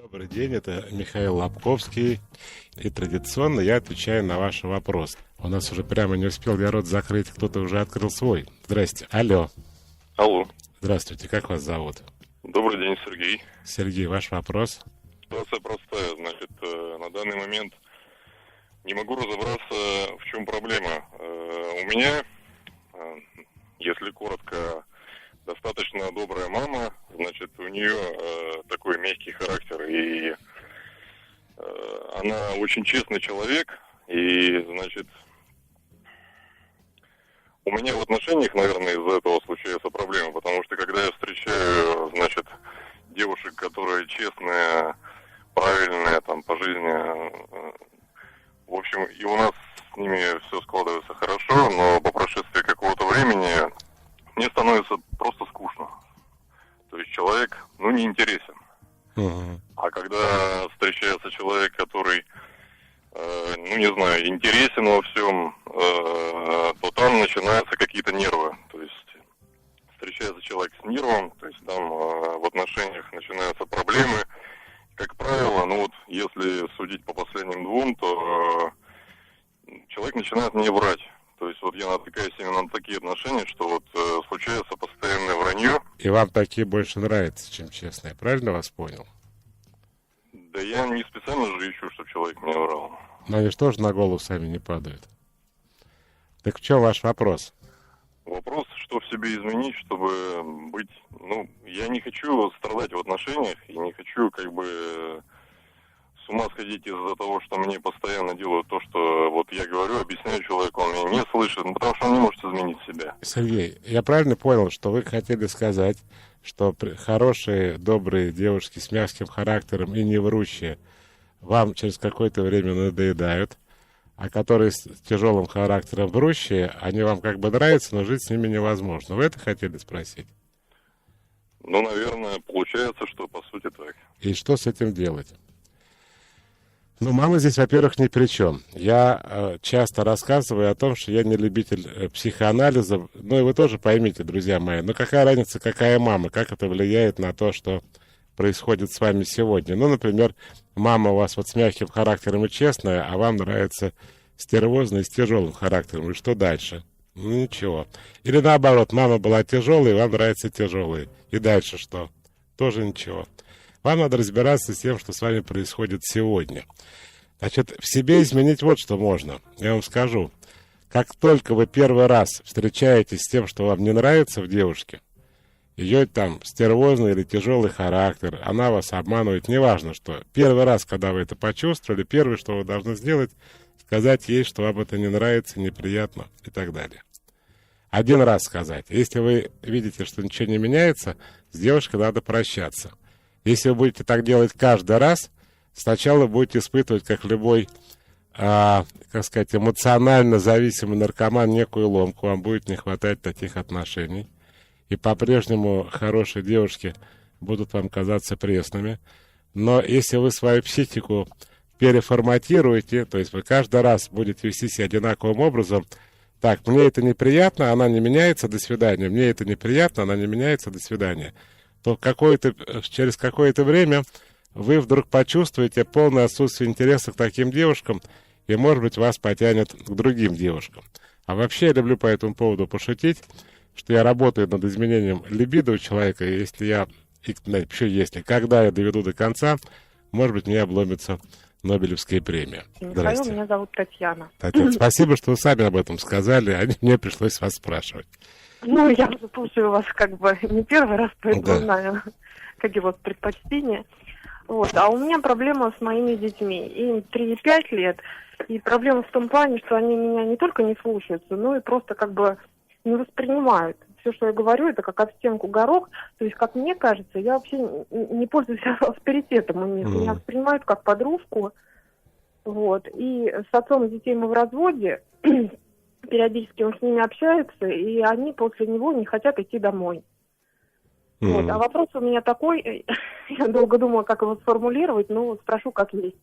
Добрый день, это Михаил Лобковский. И традиционно я отвечаю на ваши вопросы. У нас уже прямо не успел я рот закрыть, кто-то уже открыл свой. Здрасте. Алло. Алло. Здравствуйте, как вас зовут? Добрый день, Сергей. Сергей, ваш вопрос? Ситуация простая. Значит, на данный момент не могу разобраться, в чем проблема. У меня, если коротко, достаточно добрая мама. Значит, у нее такой мягкий характер, и она очень честный человек. И, значит, у меня в отношениях, наверное, из-за этого случается проблема, потому что когда я встречаю, значит, девушек, которые честные, правильные, там, по жизни, в общем, и у нас с ними все складывается хорошо, но по прошествии какого-то времени мне становится просто скучно. То есть человек, не интересен. А когда встречается человек, который, не знаю, интересен во всем, то там начинаются какие-то нервы. То есть встречается человек с нервом, то есть там в отношениях начинаются проблемы. Как правило, если судить по последним двум, то человек начинает мне врать. То есть я натыкаюсь именно на такие отношения, что случается постоянное вранье. И вам такие больше нравятся, чем честные, правильно вас понял? Да я не специально же ищу, чтобы человек мне врал. Но они же тоже на голову сами не падают. Так в чем ваш вопрос? Вопрос, что в себе изменить, чтобы быть... я не хочу страдать в отношениях, и не хочу с ума сходить из-за того, что мне постоянно делают то, что я говорю, объясняю человеку, он меня не слышит, потому что он не может изменить себя. Сергей, я правильно понял, что вы хотели сказать, что хорошие, добрые девушки с мягким характером и не врущие вам через какое-то время надоедают, а которые с тяжелым характером врущие, они вам нравятся, но жить с ними невозможно. Вы это хотели спросить? Наверное, получается, что по сути так. И что с этим делать? Мама здесь, во-первых, ни при чем. Я часто рассказываю о том, что я не любитель психоанализа. И вы тоже поймите, друзья мои, какая разница, какая мама, как это влияет на то, что происходит с вами сегодня. Например, мама у вас с мягким характером и честная, а вам нравится стервозная и с тяжелым характером. И что дальше? Ничего. Или наоборот, мама была тяжелой, вам нравится тяжелые. И дальше что? Тоже ничего. Вам надо разбираться с тем, что с вами происходит сегодня. Значит, в себе изменить вот что можно. Я вам скажу. Как только вы первый раз встречаетесь с тем, что вам не нравится в девушке, ее стервозный или тяжелый характер, она вас обманывает, неважно что. Первый раз, когда вы это почувствовали, первое, что вы должны сделать, сказать ей, что вам это не нравится, неприятно и так далее. Один раз сказать. Если вы видите, что ничего не меняется, с девушкой надо прощаться. Если вы будете так делать каждый раз, сначала будете испытывать, как любой, эмоционально зависимый наркоман, некую ломку. Вам будет не хватать таких отношений. И по-прежнему хорошие девушки будут вам казаться пресными. Но если вы свою психику переформатируете, то есть вы каждый раз будете вести себя одинаковым образом, так, мне это неприятно, она не меняется, до свидания. Мне это неприятно, она не меняется, до свидания. То через какое-то время вы вдруг почувствуете полное отсутствие интереса к таким девушкам, и, может быть, вас потянет к другим девушкам. А вообще я люблю по этому поводу пошутить, что я работаю над изменением либидо у человека, и когда я доведу до конца, может быть, мне обломится Нобелевская премия. Михаил, меня зовут Татьяна. Татьяна, спасибо, что вы сами об этом сказали, а мне пришлось вас спрашивать. Я слушаю вас не первый раз, поэтому знаю, какие у вас предпочтения. А у меня проблема с моими детьми. Им 3 и 5 лет. И проблема в том плане, что они меня не только не слушаются, но и просто не воспринимают. Все, что я говорю, это как об стенку горох. То есть, как мне кажется, я вообще не пользуюсь авторитетом у них. Меня воспринимают как подружку. И с отцом детей мы в разводе. Периодически он с ними общается, и они после него не хотят идти домой. А вопрос у меня такой, я долго думала, как его сформулировать, но спрошу как есть.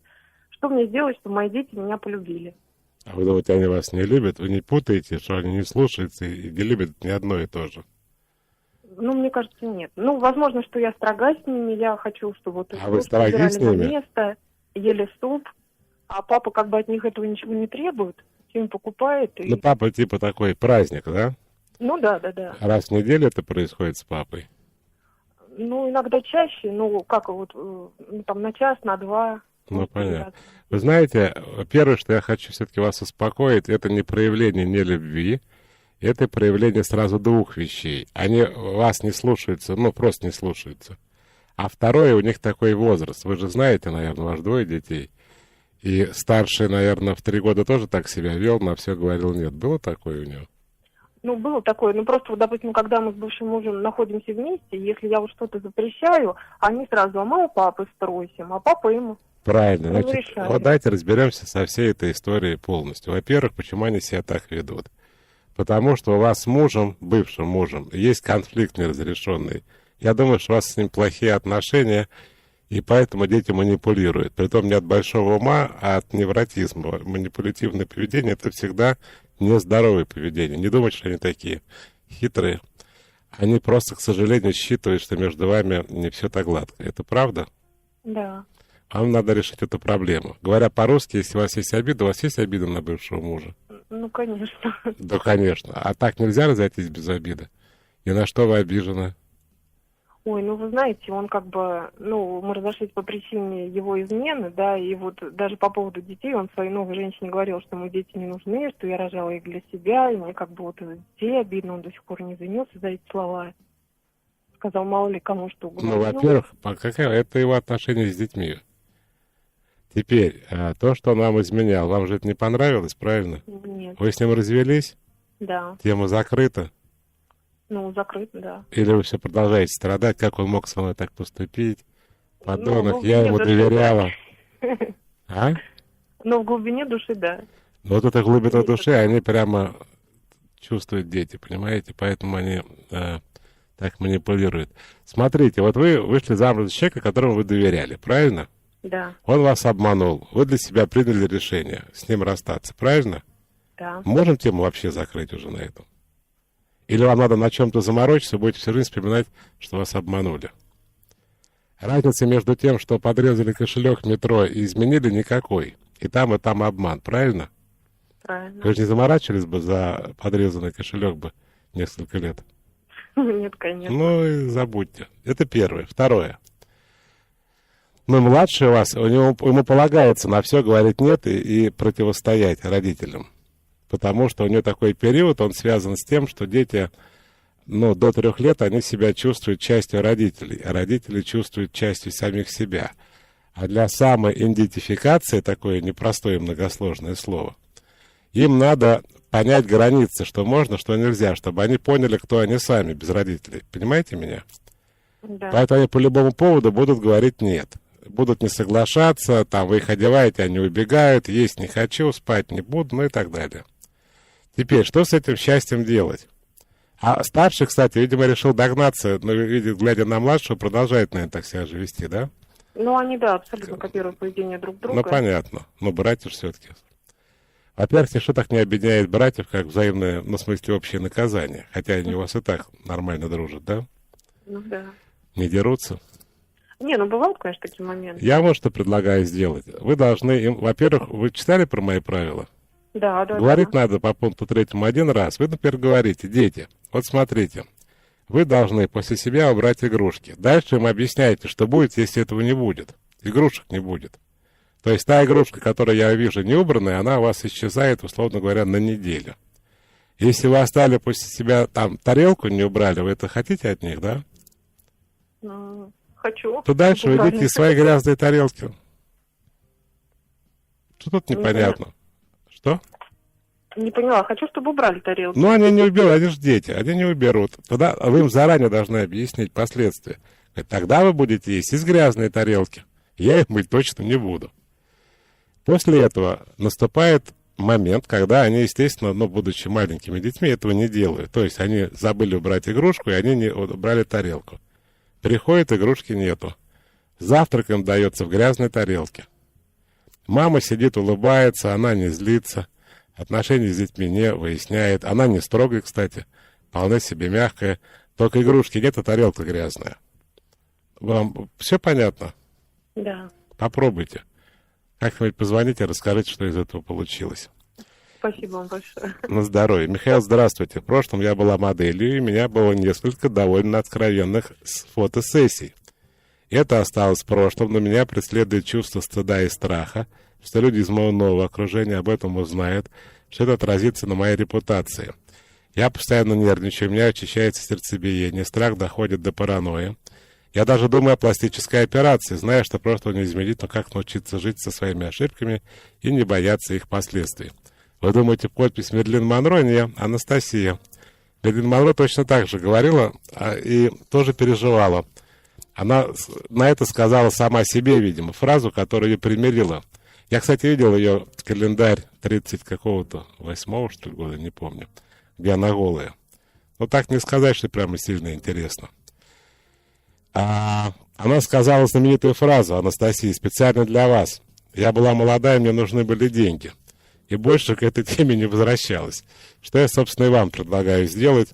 Что мне сделать, чтобы мои дети меня полюбили? А вы думаете, они вас не любят? Вы не путаете, что они не слушаются и не любят ни одно и то же? Ну, мне кажется, нет. Ну, возможно, что я строга с ними, я хочу, чтобы вот А вы строги убирали с на ними? место, ели суп, а папа как бы от них этого ничего не требует, все им покупает. И... Ну, папа типа такой праздник, да? Ну, да. Раз в неделю это происходит с папой. Ну, иногда чаще, ну, как вот, ну, там, на час, на два. Ну, может, понятно. раз. Вы знаете, первое, что я хочу все-таки вас успокоить, это не проявление нелюбви, это проявление сразу двух вещей. Они вас не слушаются, ну, просто не слушаются. А второе, у них такой возраст. Вы же знаете, наверное, у вас 2 детей. И старший, наверное, в 3 года тоже так себя вел, на все говорил нет. Было такое у него? Ну, было такое, ну, просто, вот, допустим, когда мы с бывшим мужем находимся вместе, если я вот что-то запрещаю, они сразу, а мы у папы спросим, а папа ему... Правильно. Значит, разрешает. вот давайте разберемся со всей этой историей полностью. Во-первых, почему они себя так ведут? Потому что у вас с мужем, бывшим мужем, есть конфликт неразрешенный. Я думаю, что у вас с ним плохие отношения, и поэтому дети манипулируют. Притом не от большого ума, а от невротизма. Манипулятивное поведение – это всегда нездоровое поведение. Не думайте, что они такие хитрые. Они просто, к сожалению, считывают, что между вами не все так гладко. Это правда? Да. Вам надо решить эту проблему. Говоря по-русски, если у вас есть обида на бывшего мужа? Ну, конечно. Да, конечно. А так нельзя разойтись без обиды? И на что вы обижены? Ой, ну вы знаете, он как бы, ну, мы разошлись по причине его измены, да, и вот даже по поводу детей он своей новой женщине говорил, что ему дети не нужны, что я рожала их для себя, и мне как бы вот из-за детей обидно, он до сих пор не извинился за эти слова. Сказал, мало ли кому что говорил. Ну, во-первых, это его отношение с детьми. Теперь, то, что он вам изменял, вам же это не понравилось, правильно? Нет. Вы с ним развелись? Да. Тема закрыта? Ну, закрыт, да. Или вы все продолжаете страдать, как он мог со мной так поступить? Подонок, Ну, я ему нет, доверяла. А? Но в глубине души, да. Вот эта глубина души, они прямо чувствуют дети, понимаете? Поэтому они так манипулируют. Смотрите, вот вы вышли замуж за человека, которому вы доверяли, правильно? Да, Он вас обманул. Вы для себя приняли решение с ним расстаться, правильно? да. Можем тему вообще закрыть уже на этом? Или вам надо на чем-то заморочиться, будете все время вспоминать, что вас обманули? Разница между тем, что подрезали кошелек в метро и изменили, никакой. И там обман, правильно? Правильно. Вы же не заморачивались бы за подрезанный кошелек бы несколько лет? Нет, конечно. Ну и забудьте. Это первое. Второе. Ну, младший у вас, ему полагается на все говорить нет и противостоять родителям. Потому что у него такой период, он связан с тем, что дети, ну, до 3 лет, они себя чувствуют частью родителей, а родители чувствуют частью самих себя. А для самоидентификации, такое непростое и многосложное слово, им надо понять границы, что можно, что нельзя, чтобы они поняли, кто они сами, без родителей. Понимаете меня? Да. Поэтому они по любому поводу будут говорить «нет». Будут не соглашаться, там вы их одеваете, они убегают, есть не хочу, спать не буду, ну и так далее. Теперь, что с этим счастьем делать? А старший, кстати, видимо, решил догнаться, но, глядя на младшего, продолжает, наверное, так себя же вести, да? Ну, они, да, абсолютно копируют поведение друг друга. Ну, понятно. Но братья все-таки. Во-первых, ничто так не объединяет братьев, как взаимное, ну, в смысле, общее наказание. Хотя они у вас и так нормально дружат, да? Ну, да. Не дерутся? Не, ну, бывают, конечно, такие моменты. Я вот что предлагаю сделать. Вы должны им, во-первых, вы читали про мои правила? Да, да, Говорить да. надо по пункту 3 1 раз. Вы, например, говорите: дети, вот смотрите, вы должны после себя убрать игрушки. Дальше им объясняете, что будет, если этого не будет. Игрушек не будет. То есть та игрушка, которую я вижу не убранная, она у вас исчезает, условно говоря, на неделю. Если вы оставили после себя там тарелку, не убрали, вы это хотите от них, да? Ну, хочу. То дальше вы Убрали. идите из своей грязной тарелки. Что тут Ну, непонятно? Что? Не поняла, хочу, чтобы убрали тарелку. Ну, они не уберут, они же дети, они не уберут. Тогда вы им заранее должны объяснить последствия. Тогда вы будете есть из грязной тарелки. Я их мыть точно не буду. После этого наступает момент, когда они, естественно, ну, будучи маленькими детьми, этого не делают. То есть они забыли убрать игрушку, и они не убрали тарелку. Приходит, игрушки нету. Завтрак им дается в грязной тарелке. Мама сидит, улыбается, она не злится. Отношения с детьми не выясняет. Она не строгая, кстати, вполне себе мягкая. Только игрушки нет, а тарелка грязная. Вам все понятно? Да. Попробуйте. Как-нибудь позвоните, расскажите, что из этого получилось. Спасибо вам большое. На здоровье. Михаил, здравствуйте. В прошлом я была моделью, и у меня было несколько довольно откровенных фотосессий. Это осталось в прошлом, но меня преследует чувство стыда и страха, что люди из моего нового окружения об этом узнают, что это отразится на моей репутации. Я постоянно нервничаю, у меня учащается сердцебиение, страх доходит до паранойи. Я даже думаю о пластической операции, зная, что просто не изменить, но как научиться жить со своими ошибками и не бояться их последствий. Вы думаете, подпись Мерлин Монро? Не, Анастасия. Мерлин Монро точно так же говорила и тоже переживала. Она на это сказала сама себе, видимо, фразу, которую ее примирила. Я, кстати, видел ее календарь 30 какого-то 8-го, что ли, года, не помню, где она голая. Но так не сказать, что прямо сильно интересно. Она сказала знаменитую фразу, Анастасия, специально для вас. Я была молодая, мне нужны были деньги. И больше к этой теме не возвращалась. Что я, собственно, и вам предлагаю сделать.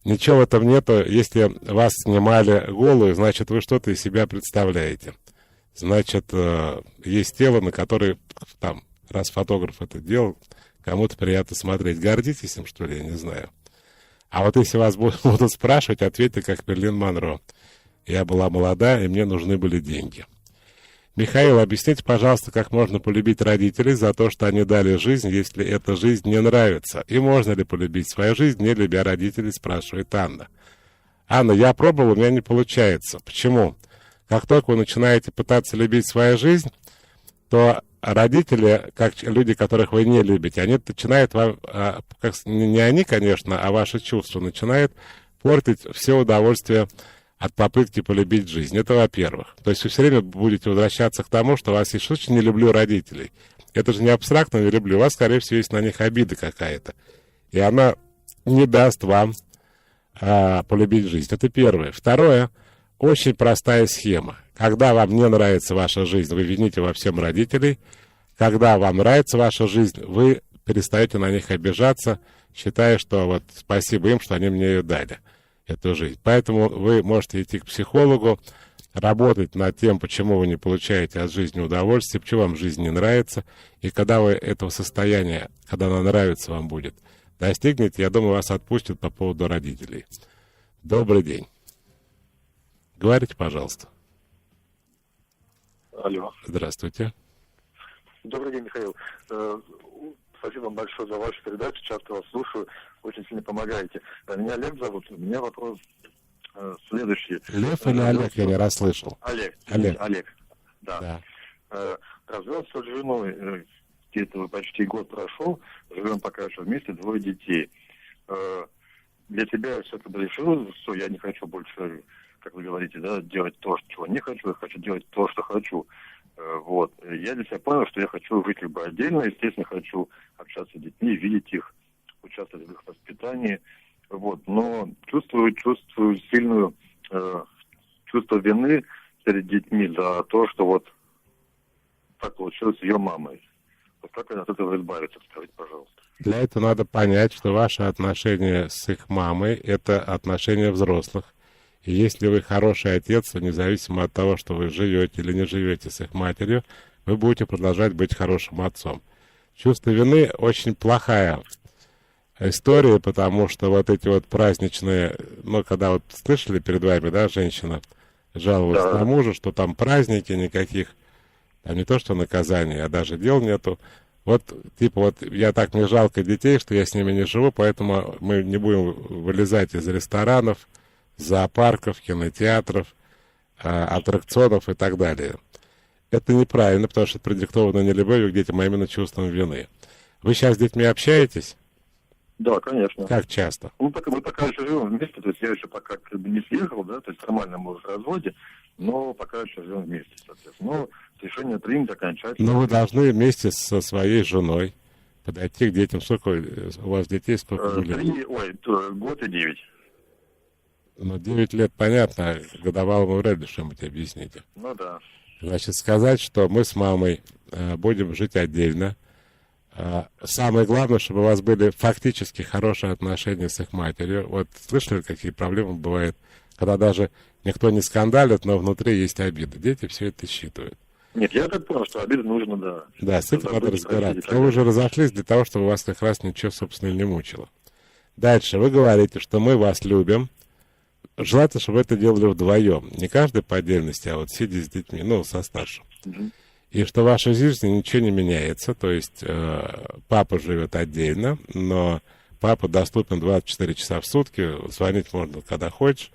Ничего в этом нету. Если вас снимали голую, значит, вы что-то из себя представляете. Значит, есть тело, на которое, там, раз фотограф это делал, кому-то приятно смотреть. Гордитесь им, что ли, я не знаю. А вот если вас будут спрашивать, ответьте, как Мерлин Монро. Я была молода, и мне нужны были деньги. Михаил, объясните, пожалуйста, как можно полюбить родителей за то, что они дали жизнь, если эта жизнь не нравится? И можно ли полюбить свою жизнь, не любя родителей, спрашивает Анна. Анна, я пробовал, у меня не получается. Почему? Как только вы начинаете пытаться любить свою жизнь, то родители, как люди, которых вы не любите, они начинают вам, не они, конечно, а ваши чувства, начинают портить все удовольствие от попытки полюбить жизнь. Это во-первых. То есть вы все время будете возвращаться к тому, что у вас есть очень не люблю родителей. Это же не абстрактно не люблю. У вас, скорее всего, есть на них обида какая-то. И она не даст вам полюбить жизнь. Это первое. Второе. Очень простая схема. Когда вам не нравится ваша жизнь, вы вините во всем родителей. Когда вам нравится ваша жизнь, вы перестаете на них обижаться, считая, что вот спасибо им, что они мне ее дали, эту жизнь. Поэтому вы можете идти к психологу, работать над тем, почему вы не получаете от жизни удовольствие, почему вам жизнь не нравится. И когда вы этого состояния, когда она нравится вам будет, достигнете, я думаю, вас отпустят по поводу родителей. Добрый день. Говорите, пожалуйста. Алло. Здравствуйте. Добрый день, Михаил. Спасибо вам большое за вашу передачу. Часто вас слушаю. Очень сильно помогаете. Меня Олег зовут. У меня вопрос следующий. Лев или Олег? Я не расслышал. Олег. Да. Развелся с женой. Где-то почти год прошел. Живем пока еще вместе, 2 детей. Для тебя я все это решил, что я не хочу больше, как вы говорите, да, делать то, чего не хочу. Я хочу делать то, что хочу. Вот. Я для себя понял, что я хочу жить либо отдельно, естественно, хочу общаться с детьми, видеть их, участвовать в их воспитании. Вот. Но чувствую сильную чувство вины перед детьми за то, что вот так получилось с ее мамой. Вот как от этого избавиться, скажите, пожалуйста. Для этого надо понять, что ваши отношения с их мамой – это отношения взрослых. И если вы хороший отец, то независимо от того, что вы живете или не живете с их матерью, вы будете продолжать быть хорошим отцом. Чувство вины очень плохая история, потому что вот эти вот праздничные, ну, когда вот слышали перед вами, да, женщина жаловалась на мужа, что там праздники никаких, там не то что наказания, а даже дел нету. Вот, типа, вот я так, мне жалко детей, что я с ними не живу, поэтому мы не будем вылезать из ресторанов, зоопарков, кинотеатров, аттракционов и так далее. Это неправильно, потому что это продиктовано не любовью к детям, а именно чувством вины. Вы сейчас с детьми общаетесь? Да, конечно. Как часто? Мы пока еще живем вместе, то есть я еще пока как бы не съехал, да, то есть нормально мы уже в разводе, но пока еще живем вместе, соответственно. Но решение принято окончательно. Но вы должны вместе со своей женой подойти к детям. Сколько у вас детей, сколько были? Год и 9. Ну, 9 лет, понятно, а годовалому вряд ли что-нибудь объясните. Ну да. Значит, сказать, что мы с мамой будем жить отдельно, самое главное, чтобы у вас были фактически хорошие отношения с их матерью. Вот слышали, какие проблемы бывают, когда даже никто не скандалит, но внутри есть обида. Дети все это считывают. Нет, я так понял, что обида нужно, да. Да, с этим надо разбираться. Но вы же разошлись для того, чтобы вас как раз ничего, собственно, не мучило. Дальше вы говорите, что мы вас любим. Желательно, чтобы вы это делали вдвоем. Не каждый по отдельности, а вот сидя с детьми, ну, со старшим. И что в вашей жизни ничего не меняется. То есть папа живет отдельно, но папа доступен 24 часа в сутки. Звонить можно, когда хочешь.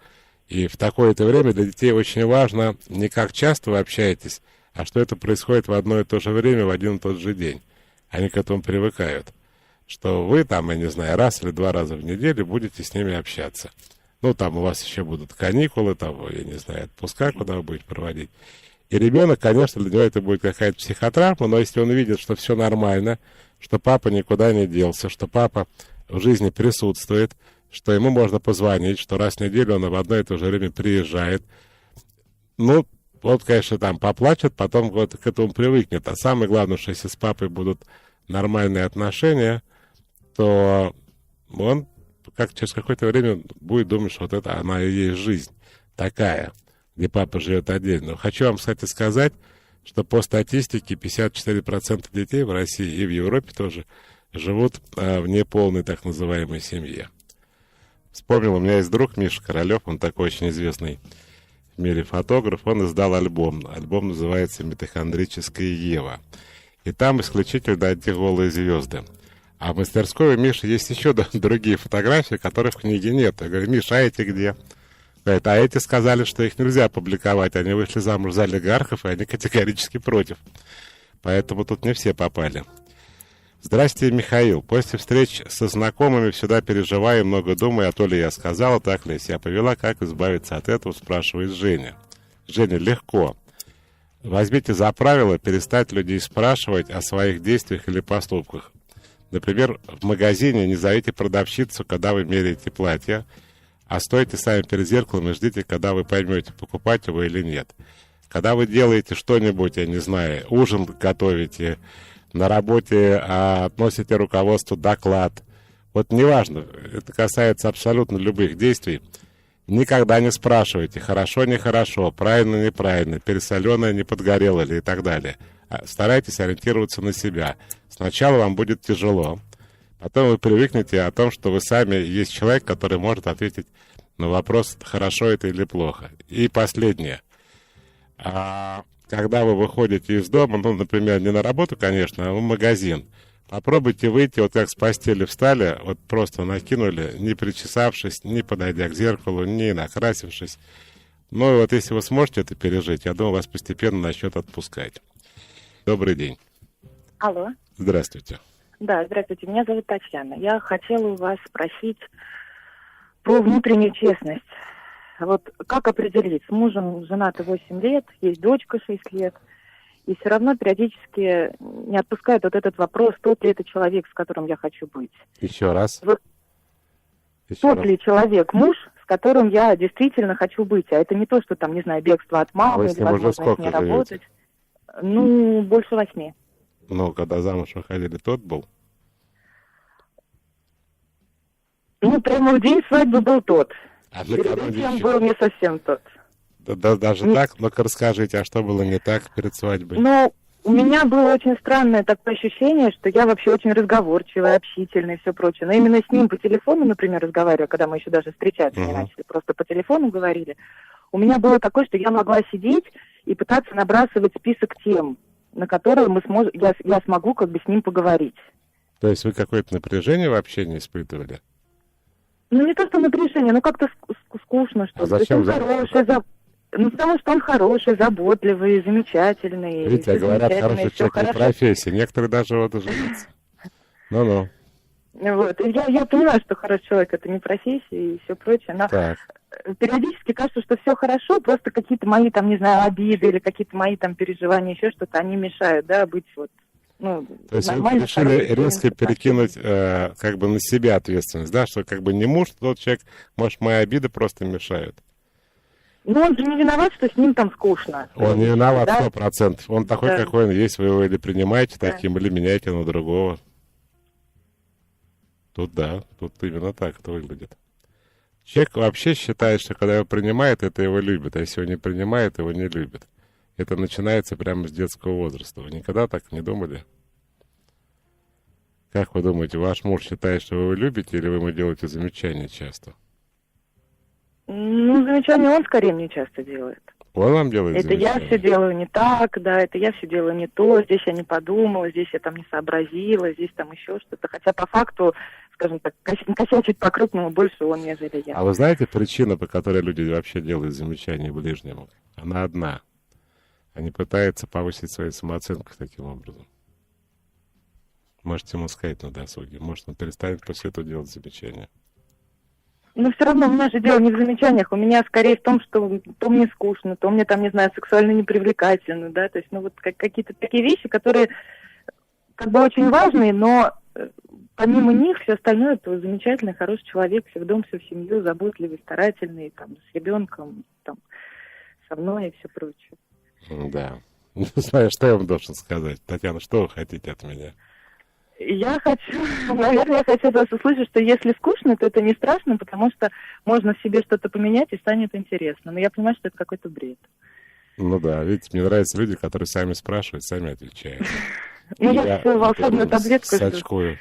И в такое-то время для детей очень важно не как часто вы общаетесь, а что это происходит в одно и то же время, в один и тот же день. Они к этому привыкают. Что вы там, я не знаю, раз или два раза в неделю будете с ними общаться. Ну, там у вас еще будут каникулы, там, я не знаю, отпуска, куда вы будете проводить. И ребенок, конечно, для него это будет какая-то психотравма, но если он видит, что все нормально, что папа никуда не делся, что папа в жизни присутствует, что ему можно позвонить, что раз в неделю он в одно и то же время приезжает, ну, вот, конечно, там поплачет, потом вот к этому привыкнет. А самое главное, что если с папой будут нормальные отношения, то он как через какое-то время будет думать, что вот это она и есть жизнь такая, где папа живет отдельно. Но хочу вам, кстати, сказать, что по статистике 54% детей в России и в Европе тоже живут в неполной так называемой семье. Вспомнил, у меня есть друг Миша Королев, он такой очень известный в мире фотограф, он издал альбом. Альбом называется «Митохондрическая Ева». И там исключительно одни голые звезды. А в мастерской у Миши есть еще другие фотографии, которых в книге нет. Я говорю: Миша, а эти где? Говорит: а эти сказали, что их нельзя публиковать. Они вышли замуж за олигархов, и они категорически против. Поэтому тут не все попали. Здрасте, Михаил. После встреч со знакомыми всегда переживаю, много думаю, а то ли я сказала, так ли я себя повела, как избавиться от этого, спрашивает Женя. Женя, легко. Возьмите за правило перестать людей спрашивать о своих действиях или поступках. Например, в магазине не зовите продавщицу, когда вы меряете платье, а стойте сами перед зеркалом и ждите, когда вы поймете, покупать его или нет. Когда вы делаете что-нибудь, я не знаю, ужин готовите, на работе относите руководству доклад, вот неважно, это касается абсолютно любых действий, никогда не спрашивайте, хорошо, нехорошо, правильно, неправильно, пересоленое, не подгорело ли и так далее. Старайтесь ориентироваться на себя. Сначала вам будет тяжело, потом вы привыкнете о том, что вы сами есть человек, который может ответить на вопрос, хорошо это или плохо. И последнее. Когда вы выходите из дома, ну, например, не на работу, конечно, а в магазин, попробуйте выйти, вот как с постели встали, вот просто накинули, не причесавшись, не подойдя к зеркалу, не накрасившись. Ну, и вот если вы сможете это пережить, я думаю, вас постепенно начнет отпускать. Добрый день. Алло. Здравствуйте. Да, здравствуйте. Меня зовут Татьяна. Я хотела у вас спросить про внутреннюю честность. Вот как определить? С мужем женаты 8 лет, есть дочка 6 лет, и все равно периодически не отпускает вот этот вопрос, тот ли это человек, с которым я хочу быть. Еще раз. Вот тот ли человек муж, с которым я действительно хочу быть. А это не то, что там, не знаю, бегство от мамы, или возможность не работать. Ну, больше 8. Ну, когда замуж выходили, тот был? Ну, прямо в день свадьбы был тот. А перед этим был не совсем тот. Да, даже так? Ну-ка расскажите, а что было не так перед свадьбой? Ну, у меня было очень странное такое ощущение, что я вообще очень разговорчивая, общительная и все прочее. Но именно с ним по телефону, например, разговаривая, когда мы еще даже встречаться не начали, просто по телефону говорили, у меня было такое, что я могла сидеть и пытаться набрасывать список тем, на которые я смогу как бы с ним поговорить. То есть вы какое-то напряжение вообще не испытывали? Ну, не то, что напряжение, но как-то скучно, что-то. А зачем? Ну, потому что он хороший, заботливый, замечательный. Видите, говорят, хороший человек не профессия. Некоторые даже вот женятся. Ну-ну. Вот. И я поняла, что хороший человек — это не профессия и все прочее. Но периодически кажется, что все хорошо, просто какие-то мои, там, не знаю, обиды или какие-то мои там переживания, еще что-то, они мешают, да, быть вот. Ну, то есть вы решили резко перекинуть как бы на себя ответственность, да, что как бы не муж, тот человек, может, мои обиды просто мешают. Ну, он же не виноват, что с ним там скучно. Он не виноват, 100%. Он такой, какой он есть, вы его или принимаете таким, или меняете на другого. Тут да, тут именно так это выглядит. Человек вообще считает, что когда его принимает, это его любит, а если его не принимает, его не любит. Это начинается прямо с детского возраста. Вы никогда так не думали? Как вы думаете, ваш муж считает, что вы его любите, или вы ему делаете замечания часто? Ну, замечания он скорее мне часто делает. Он вам делает Это замечания? я все делаю не так, да, это я все делаю не то, здесь я не подумала, здесь я там не сообразила, здесь там еще что-то. Хотя по факту, скажем так, косячить по-крупному больше он, нежели я. А вы знаете причину, по которой люди вообще делают замечания ближнему? Она одна. Они пытаются повысить свою самооценку таким образом. Можете ему сказать на досуге. Может, он перестанет после этого делать замечания. Но все равно у меня же дело не в замечаниях, у меня скорее в том, что то мне скучно, то мне там, не знаю, сексуально непривлекательно, да, то есть, ну вот какие-то такие вещи, которые как бы очень важные, но помимо них все остальное это замечательный, хороший человек, все в дом, все в семью, заботливый, старательный, там, с ребенком, там, со мной и все прочее. Да. Не знаю, что я вам должен сказать. Татьяна, что вы хотите от меня? Я хочу, наверное, я хочу от вас услышать, что если скучно, то это не страшно, потому что можно в себе что-то поменять и станет интересно. Но я понимаю, что это какой-то бред. Ну да, видите, мне нравятся люди, которые сами спрашивают, сами отвечают. Ну, я свою волшебную таблетку, сачкую.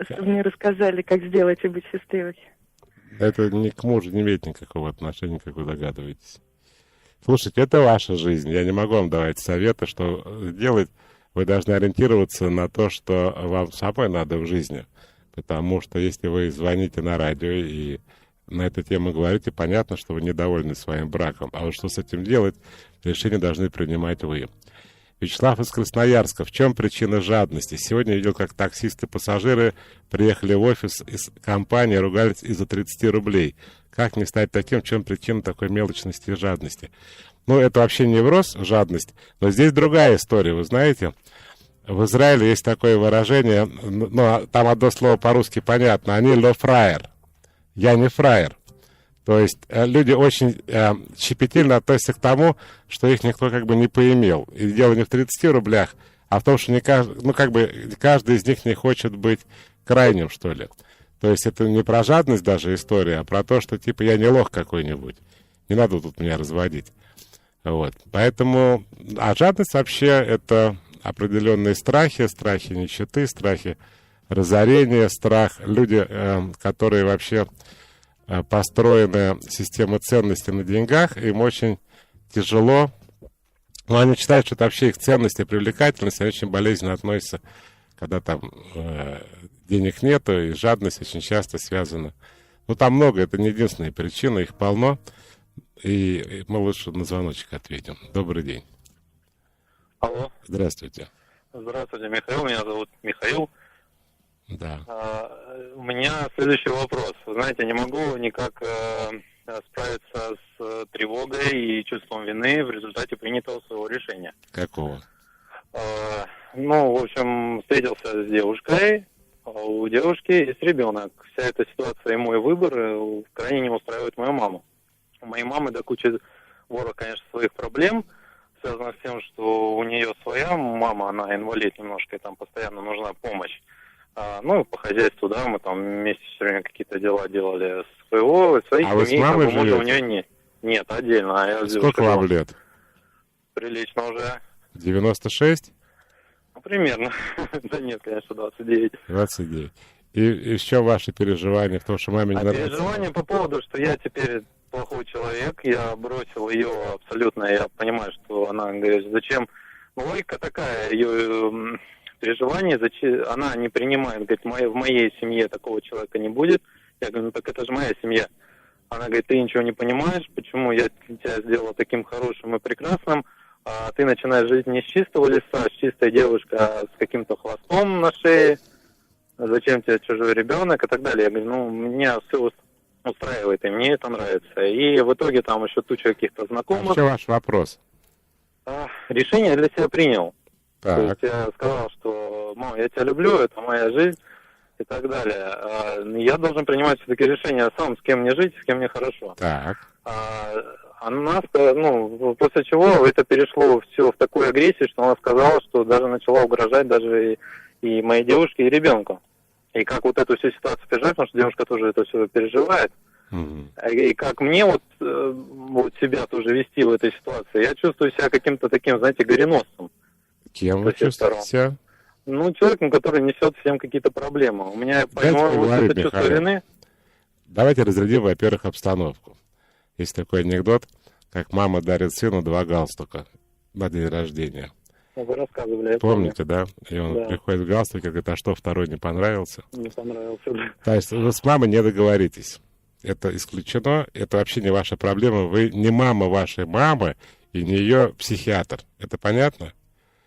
чтобы мне рассказали, как сделать и быть счастливой. Это ни к мужу не имеет никакого отношения, как вы догадываетесь. Слушайте, это ваша жизнь. Я не могу вам давать советы, что делать. Вы должны ориентироваться на то, что вам самой надо в жизни. Потому что если вы звоните на радио и на эту тему говорите, понятно, что вы недовольны своим браком. А вот что с этим делать, решение должны принимать вы. Вячеслав из Красноярска. В чем причина жадности? Сегодня я видел, как таксисты и пассажиры приехали в офис из компании, ругались из-за 30 рублей. Как не стать таким? В чем причина такой мелочности и жадности? Ну, это вообще невроз, жадность, но здесь другая история, вы знаете. В Израиле есть такое выражение, ну, там одно слово по-русски понятно, они ло фраер, я не фраер. То есть люди очень щепетильно относятся к тому, что их никто как бы не поимел. И дело не в 30 рублях, а в том, что не каждый, ну, как бы каждый из них не хочет быть крайним, что ли. То есть это не про жадность даже история, а про то, что типа я не лох какой-нибудь. Не надо тут меня разводить. Вот. Поэтому, а жадность вообще это определенные страхи, страхи нищеты, страхи разорения, страх. Люди, которые вообще построены системой ценностей на деньгах, им очень тяжело. Ну, они считают, что это вообще их ценность и привлекательность, они очень болезненно относятся, когда там денег нету, и жадность очень часто связана. Ну, там много, это не единственная причина, их полно. И мы лучше на звоночек ответим. Добрый день. Алло. Здравствуйте. Здравствуйте, Михаил. Меня зовут Михаил. Да. У меня следующий вопрос. Вы знаете, не могу никак справиться с тревогой и чувством вины в результате принятого своего решения. Какого? Ну, в общем, встретился с девушкой, у девушки есть ребенок. Вся эта ситуация и мой выбор крайне не устраивает мою маму. У моей мамы до кучи ворох, конечно, своих проблем, связанных с тем, что у нее своя мама, она инвалид немножко, и там постоянно нужна помощь. Ну, по хозяйству, да, мы там вместе все время какие-то дела делали своих а вы с семей, мамой как бы, живете? у нее нет. Нет, отдельно. А я сколько вам лет? Прилично уже. 96? Ну, примерно. Да нет, конечно, 29. 29. И еще ваши переживания в том, что маме не нравится? Переживания по поводу, что я теперь плохой человек, я бросил ее абсолютно, я понимаю, что она говорит, зачем, ну, логика такая, ее переживания, зачем, она не принимает, говорит, в моей семье такого человека не будет, я говорю, ну так это же моя семья, она говорит, ты ничего не понимаешь, почему я тебя сделала таким хорошим и прекрасным, а ты начинаешь жить не с чистого листа, с чистой девушкой, а с каким-то хвостом на шее, зачем тебе чужой ребенок и так далее, я говорю, ну, меня все устраивает, и мне это нравится. И в итоге там еще туча каких-то знакомых. А что ваш вопрос? Решение для себя принял. Так. То есть я сказал, что, мам, я тебя люблю, это моя жизнь и так далее. Я должен принимать все-таки решение сам, с кем мне жить, с кем мне хорошо. Так. Она, ну, после чего это перешло все в такую агрессию, что она сказала, что даже начала угрожать даже и моей девушке, и ребенку. И как вот эту всю ситуацию переживать, потому что девушка тоже это все переживает. И как мне вот себя тоже вести в этой ситуации, я чувствую себя каким-то таким, знаете, гореносцем. Кем вы чувствуете себя? Ну, человеком, который несет всем какие-то проблемы. У меня, по-моему, вот это чувство вины. Давайте разрядим, во-первых, обстановку. Есть такой анекдот, как мама дарит сыну 2 галстука на день рождения. Вы рассказывали. Помните, да? И он приходит в галстуке, говорит, а что, второй не понравился? Не понравился, да. То есть вы с мамой не договоритесь. Это исключено, это вообще не ваша проблема. Вы не мама вашей мамы и не ее психиатр. Это понятно?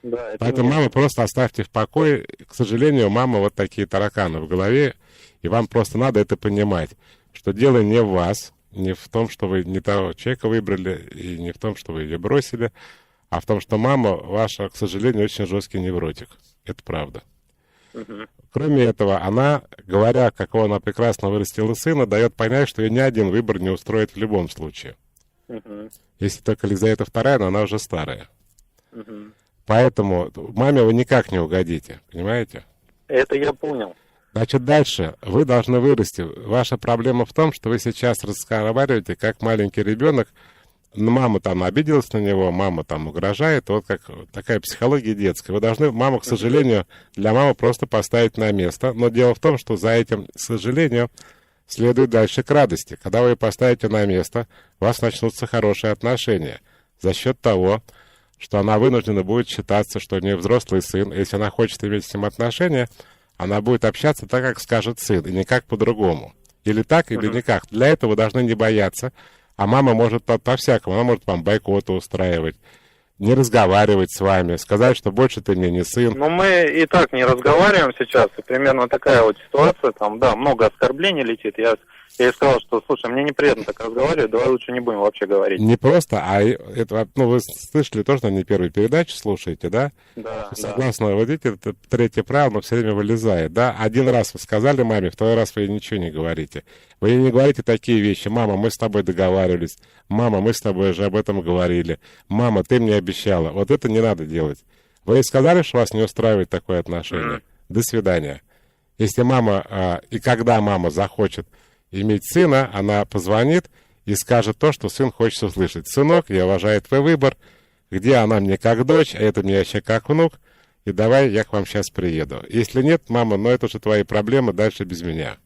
Да, это поэтому маму просто оставьте в покое. К сожалению, мама вот такие тараканы в голове, и вам просто надо это понимать, что дело не в вас, не в том, что вы не того человека выбрали, и не в том, что вы ее бросили, а в том, что мама ваша, к сожалению, очень жесткий невротик. Это правда. Кроме этого, она, говоря, какого она прекрасно вырастила сына, дает понять, что ее ни один выбор не устроит в любом случае. Если только Лизавета II, но она уже старая. Поэтому маме вы никак не угодите, понимаете? Это я понял. Значит, дальше вы должны вырасти. Ваша проблема в том, что вы сейчас разговариваете как маленький ребенок. Мама там обиделась на него, мама там угрожает. Вот как такая психология детская. Вы должны маму, к сожалению, для мамы просто поставить на место. Но дело в том, что за этим, к сожалению, следует дальше к радости. Когда вы ее поставите на место, у вас начнутся хорошие отношения. За счет того, что она вынуждена будет считаться, что у нее взрослый сын. Если она хочет иметь с ним отношения, она будет общаться так, как скажет сын, и никак по-другому. Или так, или никак. Для этого вы должны не бояться. А мама может по-всякому. Она может вам бойкоты устраивать, не разговаривать с вами, сказать, что больше ты мне не сын. Ну, мы и так не разговариваем сейчас. И примерно такая вот ситуация. Там, да, много оскорблений летит. Я ей сказал, что, слушай, мне неприятно так разговаривать, давай лучше не будем вообще говорить. Не просто, а это, ну, вы слышали тоже, не первую передачу слушаете, да? Да. Согласно, вот видите, это 3-е правило, но все время вылезает, да? Один раз вы сказали маме, 2-й раз вы ей ничего не говорите. Вы ей не говорите такие вещи: мама, мы с тобой договаривались, мама, мы с тобой уже об этом говорили, мама, ты мне обещала. Вот это не надо делать. Вы ей сказали, что вас не устраивает такое отношение? До свидания. Если мама, и когда мама захочет иметь сына, она позвонит и скажет то, что сын хочет услышать. Сынок, я уважаю твой выбор, где она мне как дочь, а это мне вообще как внук, и давай я к вам сейчас приеду. Если нет, мама, ну это уже твои проблемы, дальше без меня.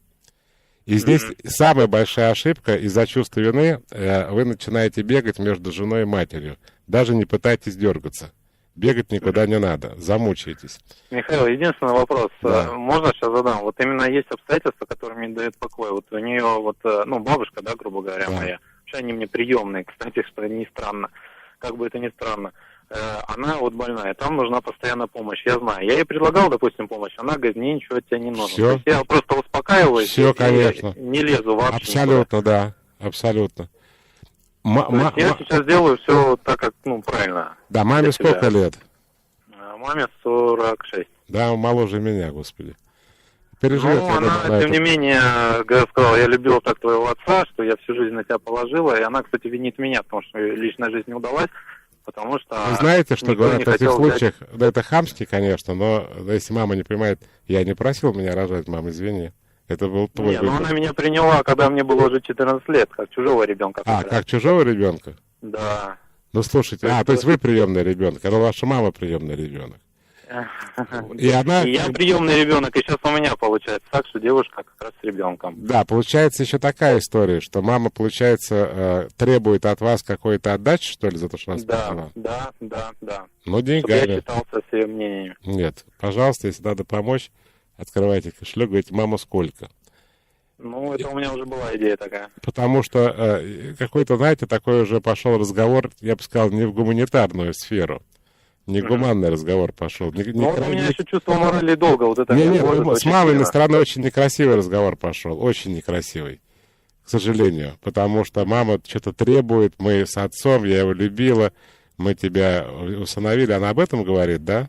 И здесь самая большая ошибка: из-за чувства вины вы начинаете бегать между женой и матерью. Даже не пытайтесь дергаться. Бегать никуда не надо, замучаетесь. Михаил, единственный вопрос, да. Можно сейчас задам? Вот именно есть обстоятельства, которые мне дают покой. Вот у нее вот, ну, бабушка, да, грубо говоря, моя. Вообще они мне приемные, кстати, что не странно. Как бы это ни странно. Она вот больная, там нужна постоянная помощь, я знаю. Я ей предлагал, допустим, помощь, она говорит, мне ничего от тебя не нужно. Все. То есть я просто успокаиваюсь. Все, конечно. Не лезу вообще. Абсолютно, никуда. Да, абсолютно. Я сейчас делаю все так, как, ну, правильно. Да, маме сколько лет? Маме 46. Да, моложе меня, господи. Переживет. Ну, она, тем не менее, сказала, я любила так твоего отца, что я всю жизнь на тебя положила. И она, кстати, винит меня, потому что личная жизнь не удалась. Потому что... Вы знаете, что говорят в этих случаях, да, это хамски, конечно, но если мама не понимает, я не просил меня рожать, мама, извини. Это был твой выбор. Ну она меня приняла, когда мне было уже 14 лет, как чужого ребенка. Как чужого ребенка? Да. Ну, слушайте, то есть вы приемный ребенок, а ваша мама приемный ребенок. И я приемный ребенок, и сейчас у меня получается так, что девушка как раз с ребенком. Да, получается еще такая история, что мама, получается, требует от вас какой-то отдачи, что ли, за то, что она спасала? Да. Ну, деньгами. Чтобы я считался с ее мнениями. Нет, пожалуйста, если надо помочь, открывайте кошелек, говорите, мама, сколько? Ну, это у меня уже была идея такая. Потому что какой-то, знаете, такой уже пошел разговор, я бы сказал, не в гуманитарную сферу. Негуманный разговор пошел. У меня еще чувство морали долго. Вот это с мамой стороны очень некрасивый разговор пошел. Очень некрасивый. К сожалению. Потому что мама что-то требует. Мы с отцом, я его любила. Мы тебя усыновили. Она об этом говорит, да?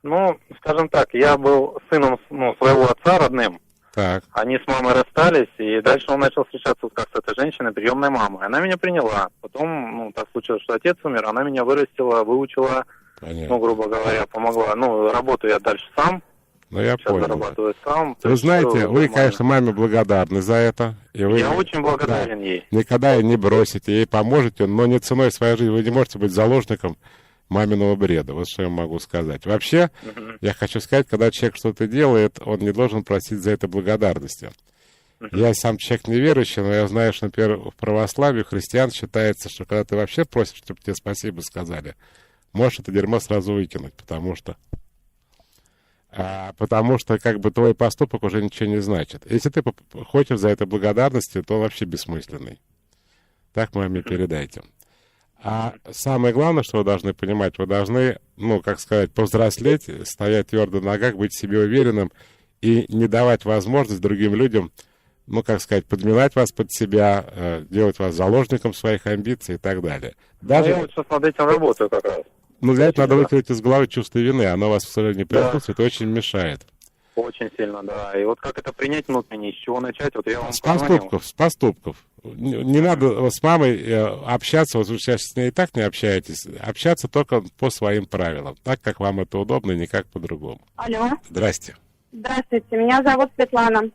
Ну, скажем так, я был сыном своего отца родным. Так. Они с мамой расстались, и дальше он начал встречаться как с этой женщиной, приемной мамой. Она меня приняла. Потом, так случилось, что отец умер, она меня вырастила, выучила, понятно. грубо говоря, помогла. Работаю я дальше сам. Ну, я сейчас понял. зарабатываю сам. Вы знаете, вы, конечно, маме благодарны за это. И вы, Я очень благодарен ей. Никогда ее не бросите, ей поможете, но не ценой своей жизни. Вы не можете быть заложником маминого бреда. Вот что я могу сказать. Вообще, я хочу сказать, когда человек что-то делает, он не должен просить за это благодарности. Я сам человек неверующий, но я знаю, что, например, в православии, христиан считается, что когда ты вообще просишь, чтобы тебе спасибо сказали, можешь это дерьмо сразу выкинуть, потому что как бы твой поступок уже ничего не значит. Если ты хочешь за это благодарности, то он вообще бессмысленный. Так маме передайте. А самое главное, что вы должны понимать, вы должны, повзрослеть, стоять твердо на ногах, быть в себе уверенным и не давать возможность другим людям, подминать вас под себя, делать вас заложником своих амбиций и так далее. Даже... Я вот сейчас над этим работаю как раз. Для этого надо выкинуть из головы чувство вины. Оно вас, к сожалению, присутствует и очень мешает. Очень сильно, да. И вот как это принять внутренне, с чего начать, вот я вам С поступков. Не надо с мамой общаться, вот вы сейчас с ней и так не общаетесь, общаться только по своим правилам, так, как вам это удобно и никак по-другому. Алло. Здрасте. Здравствуйте, меня зовут Светлана.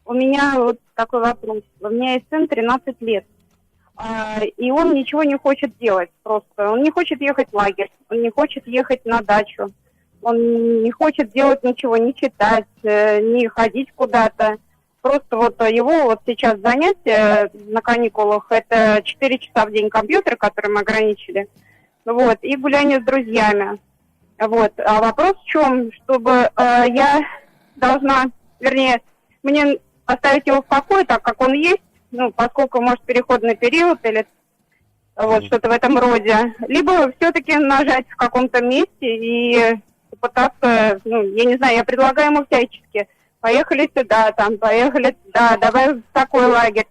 У меня вот такой вопрос. У меня есть сын 13 лет, и он ничего не хочет делать просто. Он не хочет ехать в лагерь, он не хочет ехать на дачу, он не хочет делать ничего, не читать, не ходить куда-то. Просто вот его вот сейчас занятия на каникулах, это 4 часа в день компьютер, который мы ограничили, вот, и гуляние с друзьями. Вот. А вопрос в чем? Чтобы я должна, мне оставить его в покое, так как он есть, поскольку, может, переходный период или вот что-то в этом роде, либо все-таки нажать в каком-то месте и попытаться, я не знаю, я предлагаю ему всячески, поехали сюда, поехали туда, давай в такой лагерь,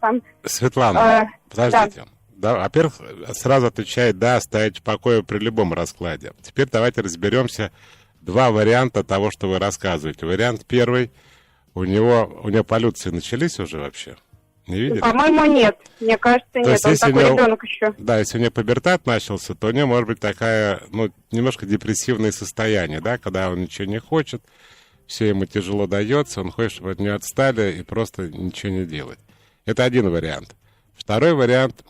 Светлана, подождите. Да, во-первых, сразу отвечает «да», оставить в покое при любом раскладе. Теперь давайте разберемся. Два варианта того, что вы рассказываете. Вариант первый. У него полюции начались уже вообще? Не видели? По-моему, нет. Мне кажется, нет. Он такой ребенок еще. Да, если у него пубертат начался, то у него может быть такая, немножко депрессивное состояние, да, когда он ничего не хочет, все ему тяжело дается, он хочет, чтобы от него отстали и просто ничего не делать. Это один вариант. Второй вариант,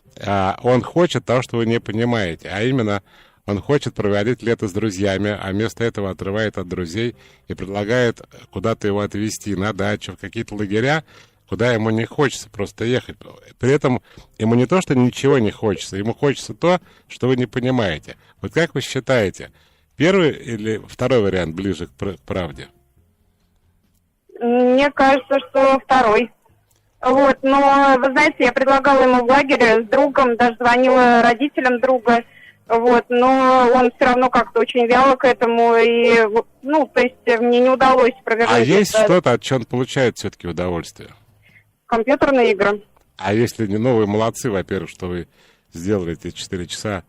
он хочет того, что вы не понимаете, а именно он хочет проводить лето с друзьями, а вместо этого отрывает от друзей и предлагает куда-то его отвезти на дачу, в какие-то лагеря, куда ему не хочется просто ехать. При этом ему не то, что ничего не хочется, ему хочется то, что вы не понимаете. Вот как вы считаете, первый или второй вариант ближе к правде? Мне кажется, что второй. Вот, но, вы знаете, я предлагала ему в лагере с другом, даже звонила родителям друга, вот, но он все равно как-то очень вяло к этому, и, то есть мне не удалось провернуть. А есть что-то, от чего он получает все-таки удовольствие? Компьютерные игры. А если не вы молодцы, во-первых, что вы сделали эти 4 часа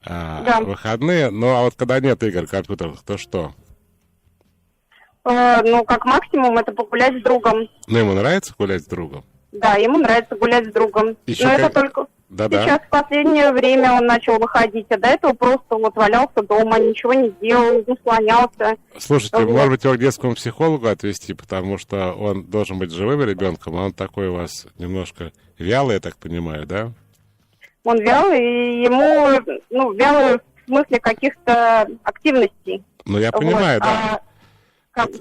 выходные, а вот когда нет игр компьютерных, то что? Как максимум, это погулять с другом. Ему нравится гулять с другом? Да, ему нравится гулять с другом. Еще Но это только сейчас в последнее время он начал выходить, а до этого просто валялся дома, ничего не делал, слонялся. Слушайте, может быть, его к детскому психологу отвезти, потому что он должен быть живым ребенком, а он такой у вас немножко вялый, я так понимаю, да? Он вялый, и ему, вялый в смысле каких-то активностей. Я понимаю, да.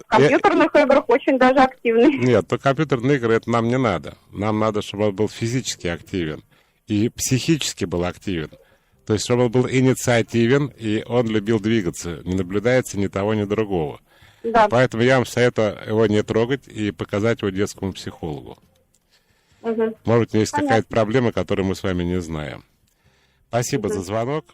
Компьютерных играх очень даже активный. Нет, то компьютерные игры это нам не надо. Нам надо, чтобы он был физически активен и психически был активен. То есть, чтобы он был инициативен, и он любил двигаться. Не наблюдается ни того, ни другого. Да. Поэтому я вам советую его не трогать и показать его детскому психологу. Угу. Может быть, у него есть какая-то проблема, которую мы с вами не знаем. Спасибо за звонок.